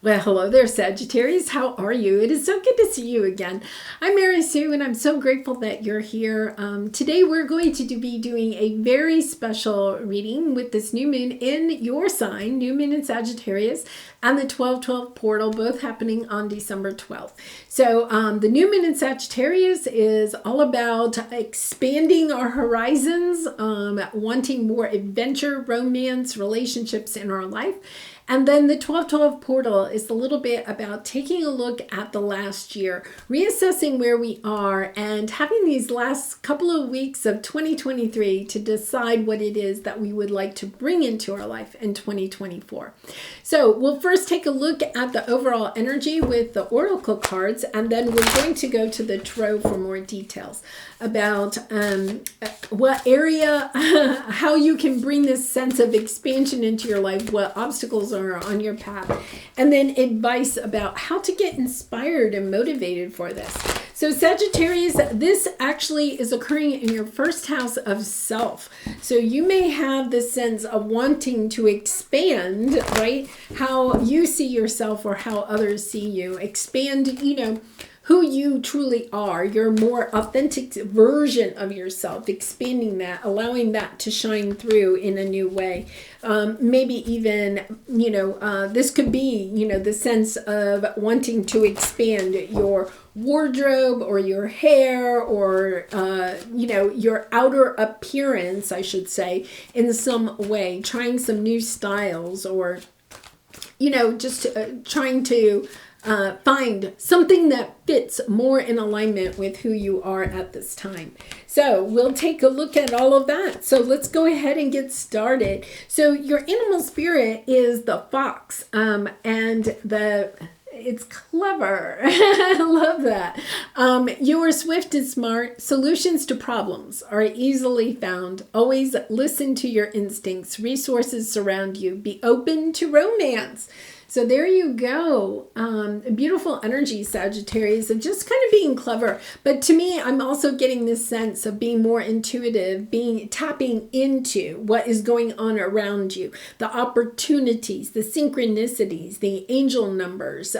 Well, hello there, Sagittarius. How are you? It is so good to see you again. I'm Mary Sue, and I'm so grateful that you're here. Today, we're going to be doing a very special reading with this new moon in your sign, new moon in Sagittarius, and the 12/12 portal, both happening on December 12th. So the new moon in Sagittarius is all about expanding our horizons, wanting more adventure, romance, relationships in our life. And then the 12/12 portal is a little bit about taking a look at the last year, reassessing where we are, and having these last couple of weeks of 2023 to decide what it is that we would like to bring into our life in 2024. So we'll first take a look at the overall energy with the oracle cards, and then we're going to go to the tarot for more details about what area, how you can bring this sense of expansion into your life, what obstacles are on your path, and then advice about how to get inspired and motivated for this. So Sagittarius, this actually is occurring in your first house of self. So you may have this sense of wanting to expand, right? How you see yourself or how others see you. Expand, who you truly are, your more authentic version of yourself, expanding that, allowing that to shine through in a new way. Maybe even, this could be, the sense of wanting to expand your wardrobe or your hair or, your outer appearance, I should say, in some way, trying some new styles or, just trying to find something that fits more in alignment with who you are at this time. So we'll take a look at all of that. So let's go ahead and get started. So your animal spirit is the fox, and it's clever. I love that. You are swift and smart. Solutions to problems are easily found. Always listen to your instincts. Resources surround you. Be open to romance. So there you go. Beautiful energy, Sagittarius, of just kind of being clever. But to me, I'm also getting this sense of being more intuitive, tapping into what is going on around you, the opportunities, the synchronicities, the angel numbers,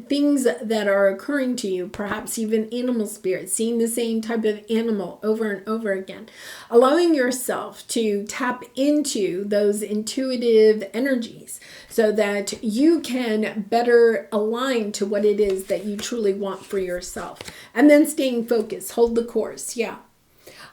things that are occurring to you, perhaps even animal spirits, seeing the same type of animal over and over again, allowing yourself to tap into those intuitive energies so that you can better align to what it is that you truly want for yourself. And then staying focused, hold the course. Yeah.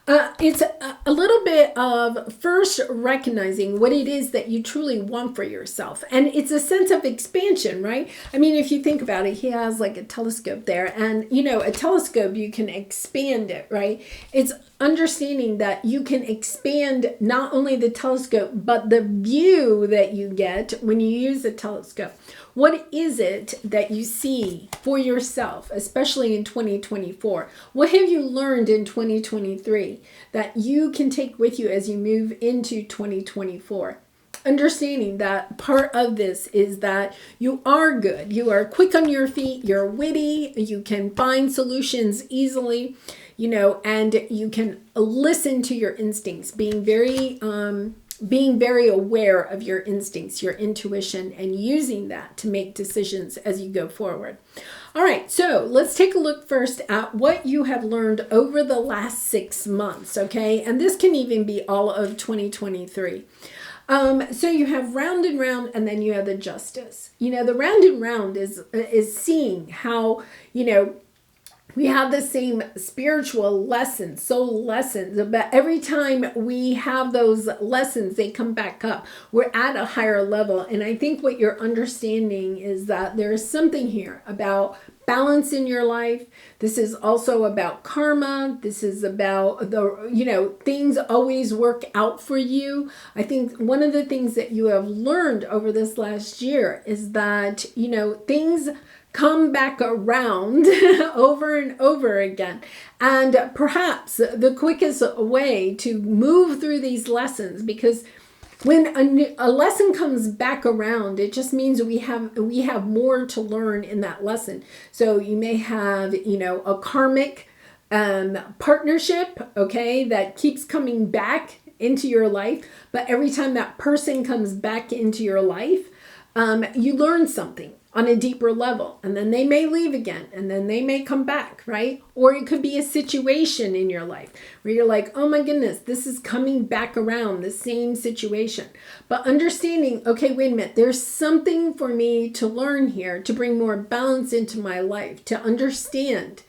It's a little bit of first recognizing what it is that you truly want for yourself. And it's a sense of expansion, right? I mean, if you think about it, he has like a telescope there. And, a telescope, you can expand it, right? It's understanding that you can expand not only the telescope, but the view that you get when you use a telescope. What is it that you see for yourself, especially in 2024? What have you learned in 2023 that you can take with you as you move into 2024? Understanding that part of this is that you are good. You are quick on your feet. You're witty. You can find solutions easily, and you can listen to your instincts, being very aware of your instincts, your intuition, and using that to make decisions as you go forward. All right, so let's take a look first at what you have learned over the last 6 months, okay? And this can even be all of 2023. So you have round and round, and then you have the justice. The round and round is seeing how, we have the same spiritual lessons, soul lessons, but every time we have those lessons, they come back up. We're at a higher level. And I think what you're understanding is that there is something here about balance in your life. This is also about karma. This is about things always work out for you. I think one of the things that you have learned over this last year is that, things come back around over and over again. And perhaps the quickest way to move through these lessons, because when a lesson comes back around, it just means we have more to learn in that lesson. So you may have, a karmic partnership, okay, that keeps coming back into your life. But every time that person comes back into your life, you learn something. on a deeper level, and then they may leave again, and then they may come back, right? Or it could be a situation in your life where you're like, oh my goodness, this is coming back around, the same situation. But understanding, okay, wait a minute, there's something for me to learn here to bring more balance into my life, to understand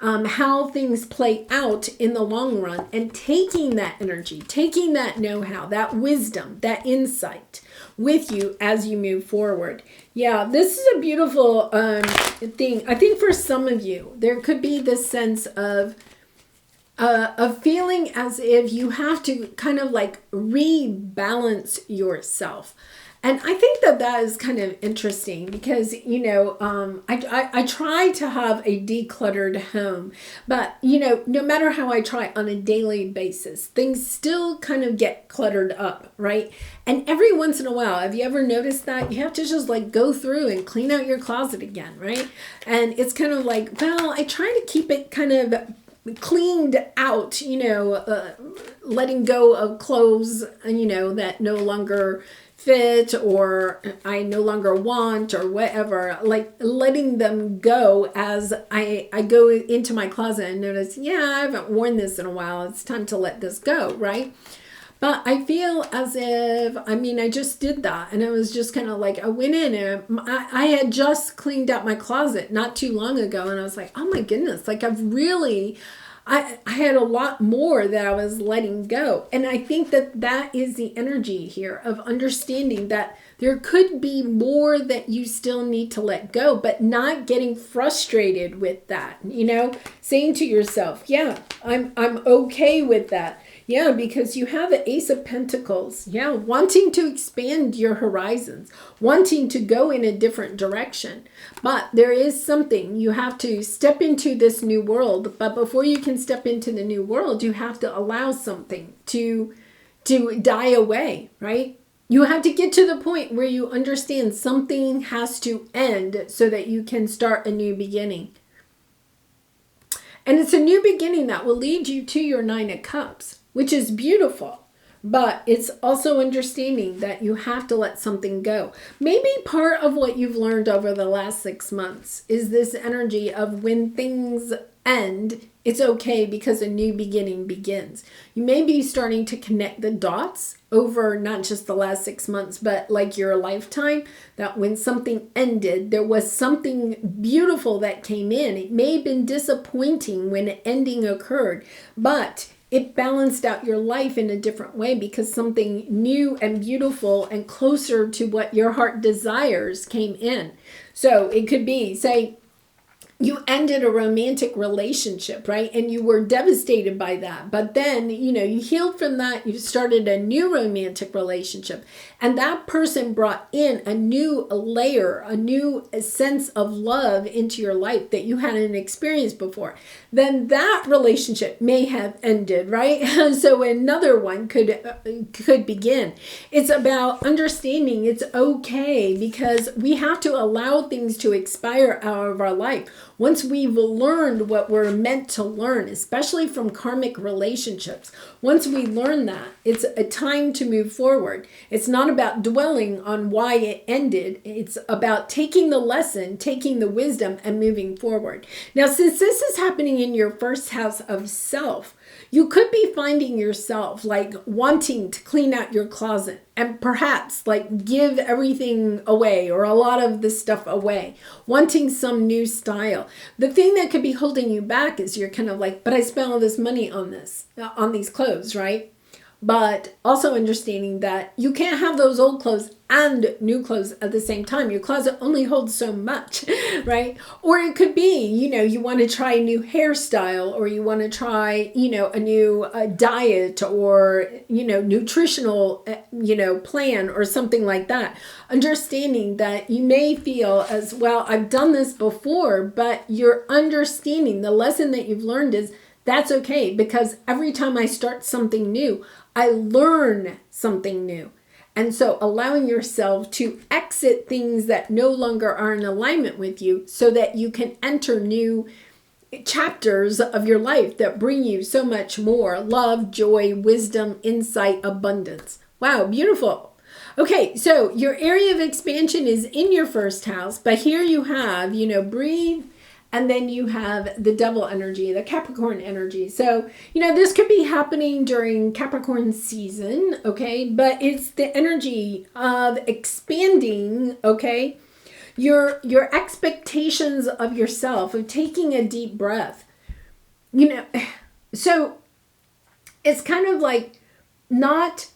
how things play out in the long run, and taking that energy, taking that know-how, that wisdom, that insight with you as you move forward. Yeah, this is a beautiful thing. I think for some of you, there could be this sense of feeling as if you have to kind of like rebalance yourself. And I think that that is kind of interesting because, you know, I try to have a decluttered home, but, you know, no matter how I try on a daily basis, things still kind of get cluttered up, right? And every once in a while, have you ever noticed that? You have to just like go through and clean out your closet again, right? And it's kind of like, well, I try to keep it kind of cleaned out, you know, letting go of clothes, you know, that no longer fit or I no longer want or whatever, like letting them go as I go into my closet and notice, yeah, I haven't worn this in a while. It's time to let this go, right? But I feel as if, I mean, I just did that. And it was just kind of like, I went in and I had just cleaned out my closet not too long ago. And I was like, oh my goodness, like I've really, I had a lot more that I was letting go. And I think that that is the energy here of understanding that there could be more that you still need to let go, but not getting frustrated with that, you know, saying to yourself, yeah, I'm okay with that. Yeah, because you have the Ace of Pentacles. Yeah, wanting to expand your horizons, wanting to go in a different direction. But there is something, you have to step into this new world. But before you can step into the new world, you have to allow something to die away, right? You have to get to the point where you understand something has to end so that you can start a new beginning. And it's a new beginning that will lead you to your Nine of Cups, which is beautiful. But it's also understanding that you have to let something go. Maybe part of what you've learned over the last 6 months is this energy of when things end, it's okay because a new beginning begins. You may be starting to connect the dots over not just the last 6 months, but like your lifetime, that when something ended, there was something beautiful that came in. It may have been disappointing when an ending occurred, but it balanced out your life in a different way because something new and beautiful and closer to what your heart desires came in. So it could be, say, you ended a romantic relationship, right? And you were devastated by that. But then, you know, you healed from that. You started a new romantic relationship. And that person brought in a new layer, a new sense of love into your life that you hadn't experienced before. Then that relationship may have ended, right? So another one could begin. It's about understanding it's okay because we have to allow things to expire out of our life. Once we've learned what we're meant to learn, especially from karmic relationships, once we learn that, it's a time to move forward. It's not about dwelling on why it ended. It's about taking the lesson, taking the wisdom, and moving forward. Now, since this is happening in your first house of self, you could be finding yourself like wanting to clean out your closet and perhaps like give everything away or a lot of the stuff away, wanting some new style. The thing that could be holding you back is you're kind of like, but I spent all this money on this, on these clothes, right? But also understanding that you can't have those old clothes and new clothes at the same time. Your closet only holds so much, right? Or it could be, you know, you want to try a new hairstyle or you want to try, you know, a new diet or, you know, nutritional, you know, plan or something like that. Understanding that you may feel as, well, I've done this before, but you're understanding the lesson that you've learned is that's okay because every time I start something new, I learn something new. And so allowing yourself to exit things that no longer are in alignment with you so that you can enter new chapters of your life that bring you so much more love, joy, wisdom, insight, abundance. Wow, beautiful. Okay, so your area of expansion is in your first house, but here you have, breathe, and then you have the Devil energy, the Capricorn energy. So, this could be happening during Capricorn season, okay? But it's the energy of expanding, okay? Your expectations of yourself, of taking a deep breath. So it's kind of like not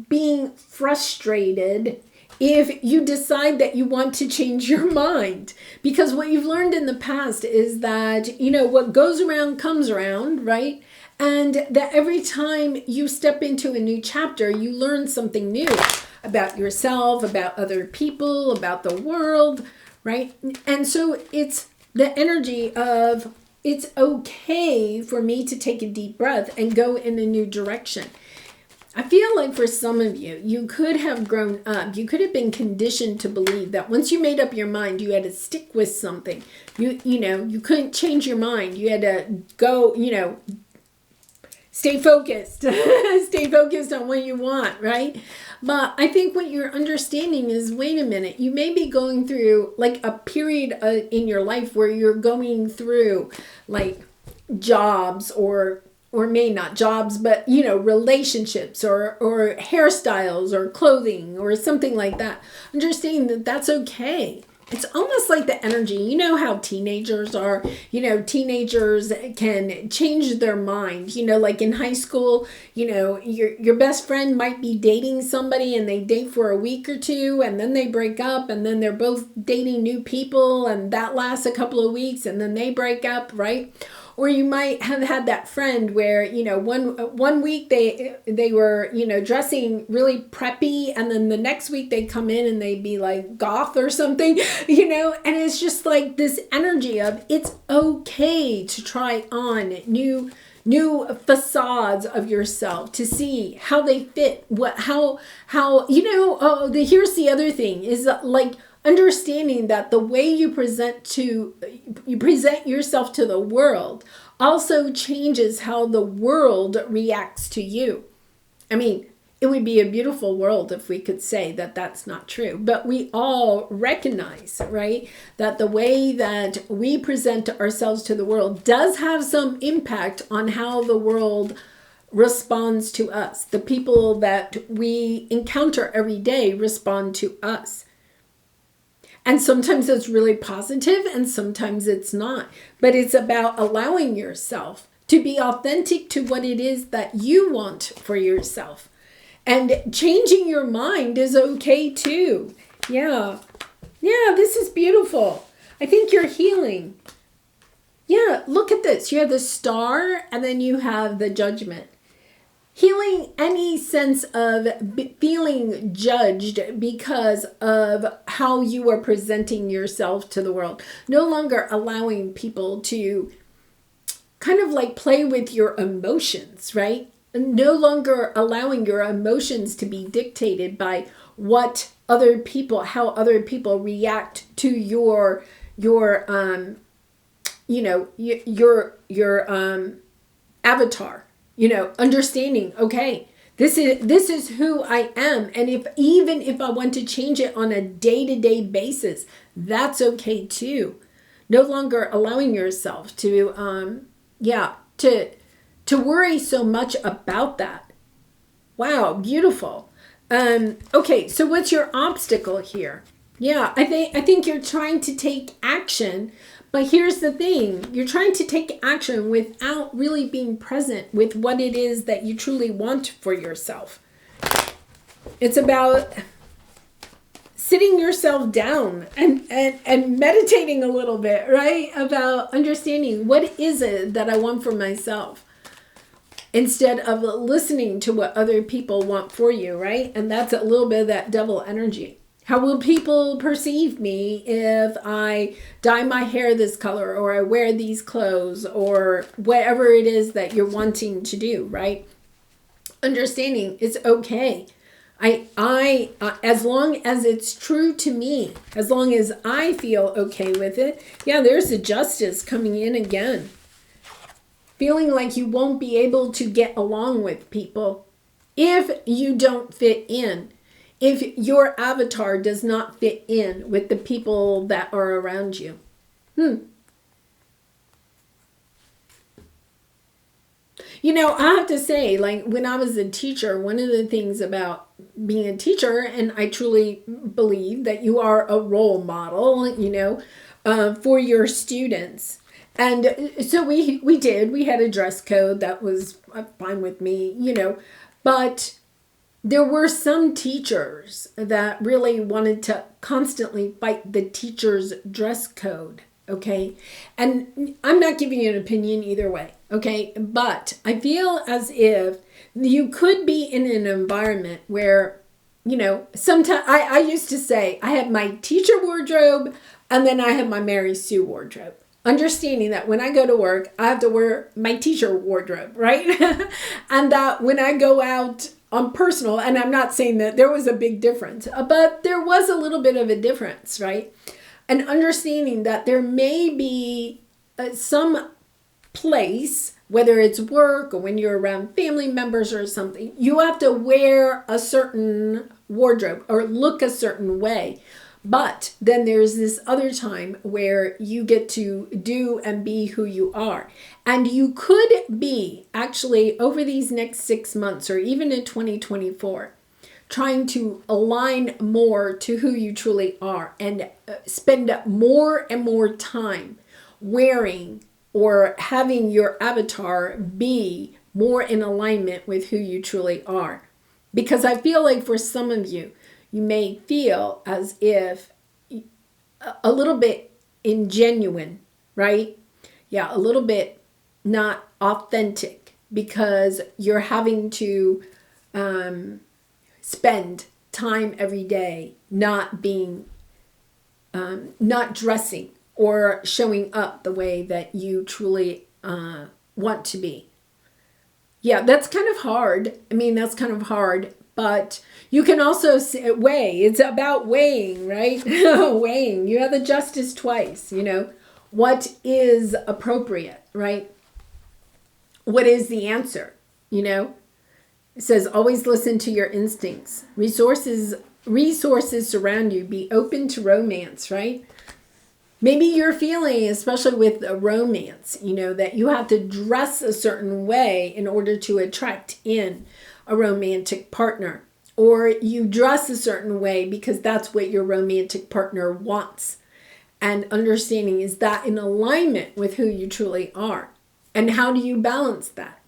being frustrated if you decide that you want to change your mind. Because what you've learned in the past is that, what goes around comes around, right? And that every time you step into a new chapter, you learn something new about yourself, about other people, about the world, right? And so it's the energy of, it's okay for me to take a deep breath and go in a new direction. I feel like for some of you, you could have grown up. You could have been conditioned to believe that once you made up your mind, you had to stick with something. You couldn't change your mind. You had to go, stay focused. Stay focused on what you want, right? But I think what you're understanding is, wait a minute, you may be going through like a period in your life where you're going through like jobs or may not jobs, but relationships or hairstyles or clothing or something like that. Understanding that that's okay. It's almost like the energy. You know how teenagers are. Teenagers can change their mind. Like in high school, your best friend might be dating somebody and they date for a week or two and then they break up and then they're both dating new people and that lasts a couple of weeks and then they break up, right? Or you might have had that friend where, one week they were, dressing really preppy and then the next week they come in and they'd be like goth or something, and it's just like this energy of it's okay to try on new facades of yourself to see how they fit, here's the other thing is like understanding that the way you present yourself to the world also changes how the world reacts to you. I mean, it would be a beautiful world if we could say that that's not true, but we all recognize, right, that the way that we present ourselves to the world does have some impact on how the world responds to us. The people that we encounter every day respond to us. And sometimes it's really positive and sometimes it's not. But it's about allowing yourself to be authentic to what it is that you want for yourself. And changing your mind is okay too. Yeah, this is beautiful. I think you're healing. Yeah, look at this. You have the star and then you have the judgment. Healing any sense of feeling judged because of how you are presenting yourself to the world. No longer allowing people to kind of like play with your emotions, right? No longer allowing your emotions to be dictated by how other people react to your avatar. Understanding, okay, this is who I am. And if I want to change it on a day-to-day basis, that's okay too. No longer allowing yourself to worry so much about that. Wow, beautiful. Okay, so what's your obstacle here? Yeah, I think you're trying to take action. But here's the thing, you're trying to take action without really being present with what it is that you truly want for yourself. It's about sitting yourself down and meditating a little bit, right? About understanding what is it that I want for myself instead of listening to what other people want for you, right? And that's a little bit of that devil energy. How will people perceive me if I dye my hair this color or I wear these clothes or whatever it is that you're wanting to do, right? Understanding it's okay. I as long as it's true to me, as long as I feel okay with it, yeah, there's the justice coming in again. Feeling like you won't be able to get along with people if you don't fit in. if your avatar does not fit in with the people that are around you. You know, I have to say, like, when I was a teacher, one of the things about being a teacher, and I truly believe that you are a role model, you know, for your students. And so we had a dress code that was fine with me, you know, but there were some teachers that really wanted to constantly fight the teacher's dress code. Okay. And I'm not giving you an opinion either way. Okay. But I feel as if you could be in an environment where, you know, sometimes I used to say I had my teacher wardrobe and then I had my Mary Sue wardrobe. Understanding that when I go to work, I have to wear my teacher wardrobe, right? And that when I go out on personal, and I'm not saying that there was a big difference, but there was a little bit of a difference, right? And understanding that there may be some place, whether it's work or when you're around family members or something, you have to wear a certain wardrobe or look a certain way. But then there's this other time where you get to do and be who you are. And you could be actually over these next 6 months or even in 2024, trying to align more to who you truly are and spend more and more time wearing or having your avatar be more in alignment with who you truly are. Because I feel like for some of you, you may feel as if a little bit ingenuine, right? Yeah, a little bit not authentic because you're having to spend time every day not being, not dressing or showing up the way that you truly want to be. Yeah, that's kind of hard. I mean, that's kind of hard. But you can also weigh. It's about weighing, right? Weighing. You have the justice twice, you know. What is appropriate, right? What is the answer, you know? It says, always listen to your instincts. Resources surround you. Be open to romance, right? Maybe you're feeling, especially with a romance, you know, that you have to dress a certain way in order to attract in a romantic partner, or you dress a certain way because that's what your romantic partner wants. And understanding, is that in alignment with who you truly are? And how do you balance that?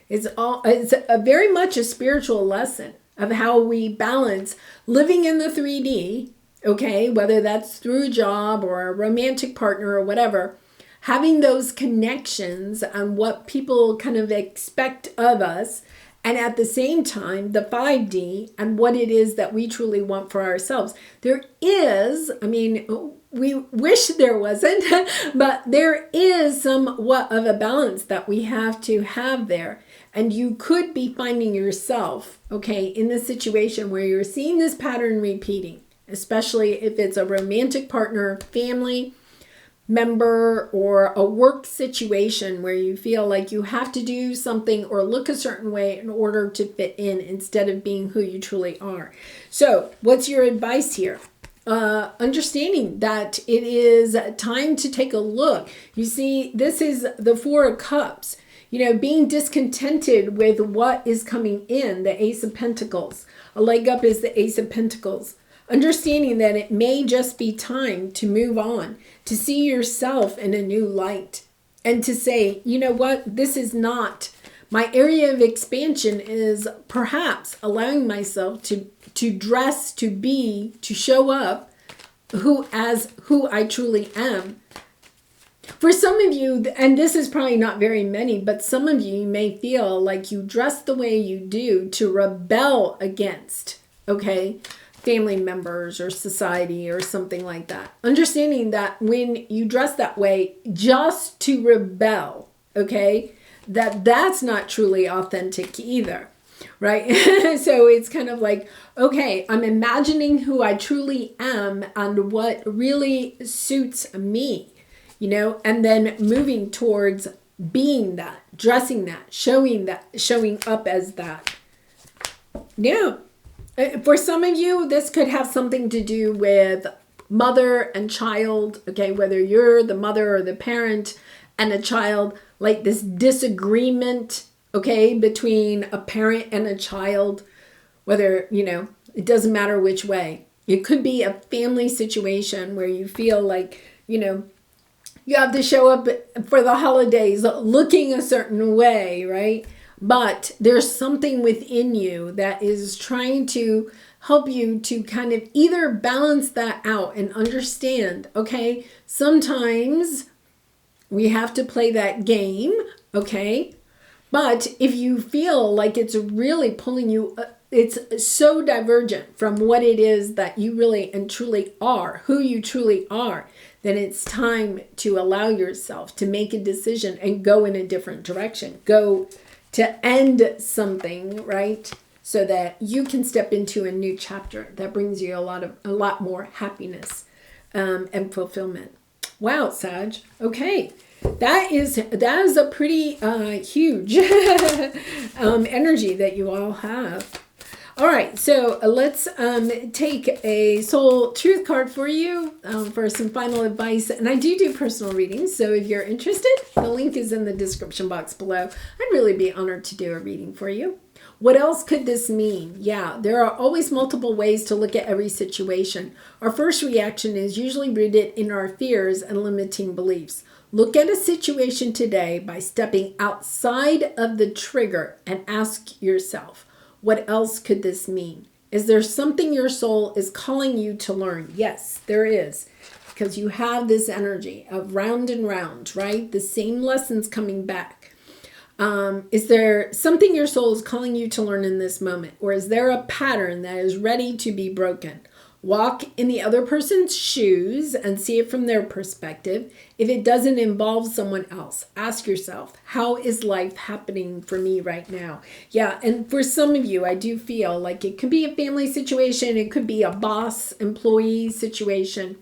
It's a very much a spiritual lesson of how we balance living in the 3D, okay, whether that's through a job or a romantic partner or whatever, having those connections and what people kind of expect of us. And at the same time, the 5D and what it is that we truly want for ourselves. There is, I mean, we wish there wasn't, but there is somewhat of a balance that we have to have there. And you could be finding yourself, okay, in the situation where you're seeing this pattern repeating, especially if it's a romantic partner, family member, or a work situation where you feel like you have to do something or look a certain way in order to fit in instead of being who you truly are. So what's your advice here? Understanding that it is time to take a look. You see, this is the 4 of Cups. You know, being discontented with what is coming in, the Ace of Pentacles. A leg up is the Ace of Pentacles. Understanding that it may just be time to move on, to see yourself in a new light, and to say, you know what, this is not, my area of expansion is perhaps allowing myself to dress, to be, to show up who I truly am. For some of you, and this is probably not very many, but some of you may feel like you dress the way you do to rebel against, okay, family members or society or something like that. Understanding that when you dress that way just to rebel, okay, that's not truly authentic either, right? So it's kind of like, okay, I'm imagining who I truly am and what really suits me, you know, and then moving towards being that, dressing that, showing up as that. Yeah. For some of you, this could have something to do with mother and child, okay, whether you're the mother or the parent and a child, like this disagreement, okay, between a parent and a child, whether, it doesn't matter which way. It could be a family situation where you feel like, you have to show up for the holidays looking a certain way, right? But there's something within you that is trying to help you to kind of either balance that out and understand, okay, sometimes we have to play that game, okay? But if you feel like it's really pulling you, it's so divergent from what it is that you really and truly are, who you truly are, then it's time to allow yourself to make a decision and go in a different direction. Go to end something, right? So that you can step into a new chapter that brings you a lot more happiness and fulfillment. Wow, Sag. Okay. That is a pretty huge energy that you all have. All right, so let's take a soul truth card for you for some final advice. And I do personal readings, so if you're interested, the link is in the description box below. I'd really be honored to do a reading for you. What else could this mean? Yeah, there are always multiple ways to look at every situation. Our first reaction is usually rooted in our fears and limiting beliefs. Look at a situation today by stepping outside of the trigger and ask yourself, what else could this mean? Is there something your soul is calling you to learn? Yes, there is. Because you have this energy of round and round, right? The same lessons coming back. Is there something your soul is calling you to learn in this moment? Or is there a pattern that is ready to be broken? Walk in the other person's shoes and see it from their perspective. If it doesn't involve someone else, ask yourself, how is life happening for me right now? Yeah, and for some of you, I do feel like it could be a family situation. It could be a boss-employee situation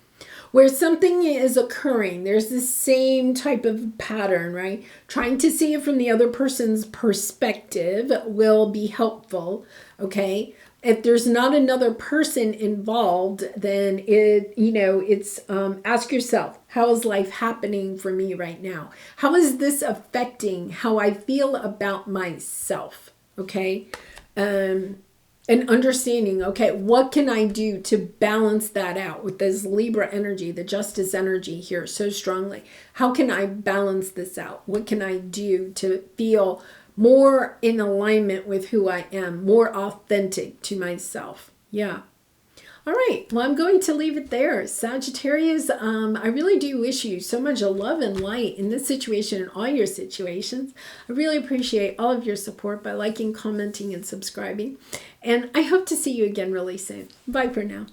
where something is occurring. There's the same type of pattern, right? Trying to see it from the other person's perspective will be helpful, okay? If there's not another person involved, then it's ask yourself, how is life happening for me right now? How is this affecting how I feel about myself? Okay. And understanding, okay, what can I do to balance that out with this Libra energy, the justice energy here so strongly? How can I balance this out? What can I do to feel more in alignment with who I am, more authentic to myself? Yeah. All right. Well, I'm going to leave it there. Sagittarius, I really do wish you so much love and light in this situation and all your situations. I really appreciate all of your support by liking, commenting, and subscribing. And I hope to see you again really soon. Bye for now.